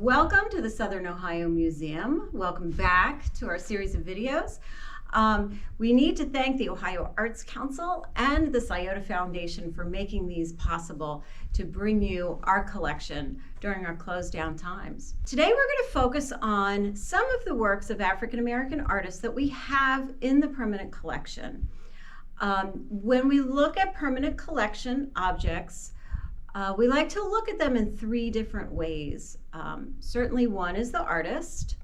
Welcome to the Southern Ohio Museum. Welcome back to our series of videos. We need to thank the Ohio Arts Council and the Scioto Foundation for making these possible to bring you our collection during our closed down times. Today we're going to focus on some of the works of African American artists that we have in the permanent collection. When we look at permanent collection objects, we like to look at them in three different ways. Certainly one is the artist.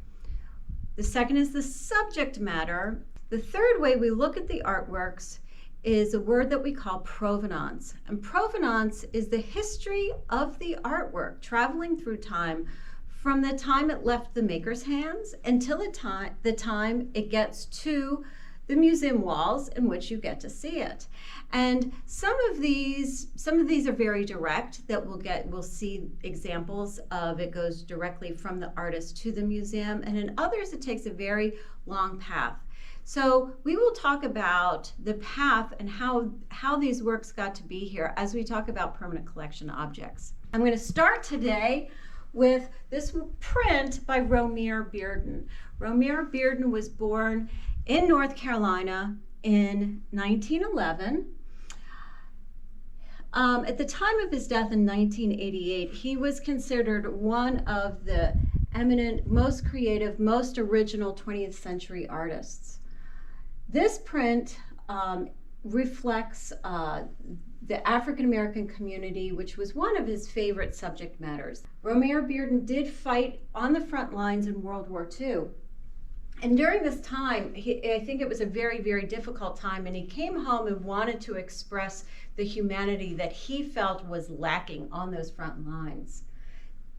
The second is the subject matter. The third way we look at the artworks is a word that we call provenance. And provenance is the history of the artwork traveling through time from the time it left the maker's hands until the time it gets to the museum walls in which you get to see it. And some of these are very direct that we'll see examples of. It goes directly from the artist to the museum, and in others it takes a very long path. So we will talk about the path and how these works got to be here as we talk about permanent collection objects. I'm going to start today with this print by Romare Beardon. Romare Beardon was born in North Carolina in 1911. At the time of his death in 1988, he was considered one of the eminent, most creative, most original 20th century artists. This print reflects the African American community, which was one of his favorite subject matters. Romare Beardon did fight on the front lines in World War II. And during this time, I think it was a very, very difficult time, and he came home and wanted to express the humanity that he felt was lacking on those front lines.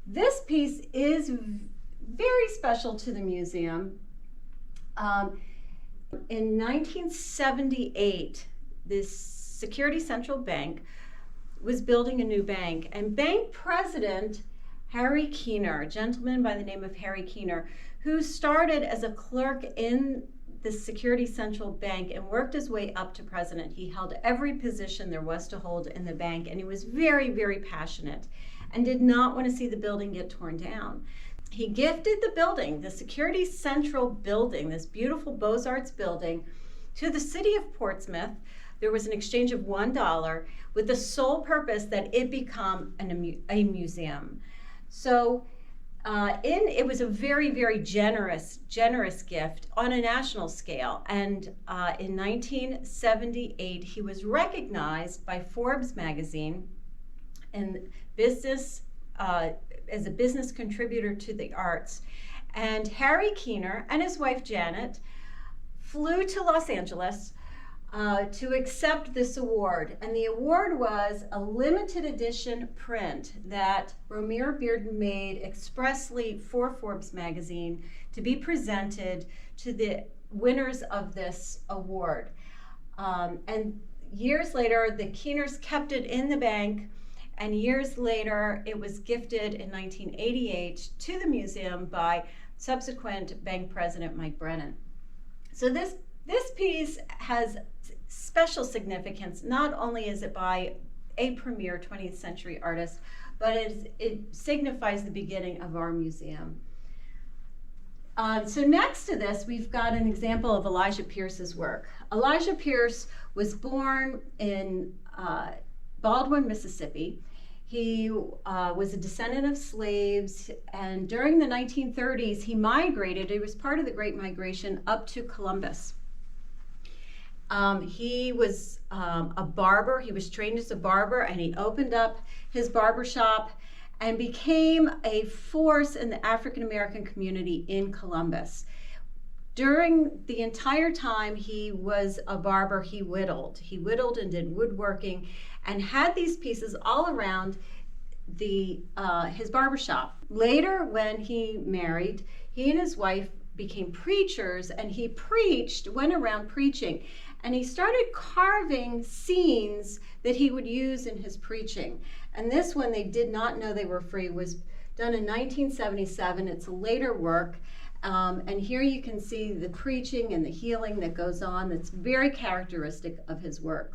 This piece is very special to the museum. In 1978, this Security Central Bank was building a new bank, and bank president Harry Keener, a gentleman by the name of Harry Keener, who started as a clerk in the Security Central Bank and worked his way up to president. He held every position there was to hold in the bank, and he was very, very passionate and did not want to see the building get torn down. He gifted the building, the Security Central building, this beautiful Beaux-Arts building, to the city of Portsmouth. There was an exchange of $1 with the sole purpose that it become a museum. So it was a very, very generous gift on a national scale. And in 1978, he was recognized by Forbes magazine in business as a business contributor to the arts. And Harry Keener and his wife Janet flew to Los Angeles to accept this award. And the award was a limited edition print that Romare Beardon made expressly for Forbes magazine to be presented to the winners of this award. And years later, the Keeners kept it in the bank, and years later, it was gifted in 1988 to the museum by subsequent bank president Mike Brennan. So this piece has special significance. Not only is it by a premier 20th century artist, but it signifies the beginning of our museum. So next to this, we've got an example of Elijah Pierce's work. Elijah Pierce was born in Baldwin, Mississippi. He was a descendant of slaves, and during the 1930s, he migrated. He was part of the Great Migration up to Columbus. He was a barber. He was trained as a barber, and he opened up his barber shop and became a force in the African American community in Columbus. During the entire time he was a barber, he whittled. He whittled and did woodworking and had these pieces all around his barber shop. Later, when he married, he and his wife became preachers, and he went around preaching. And he started carving scenes that he would use in his preaching. And this one, they did not know they were free, was done in 1977. It's a later work. And here you can see the preaching and the healing that goes on that's very characteristic of his work.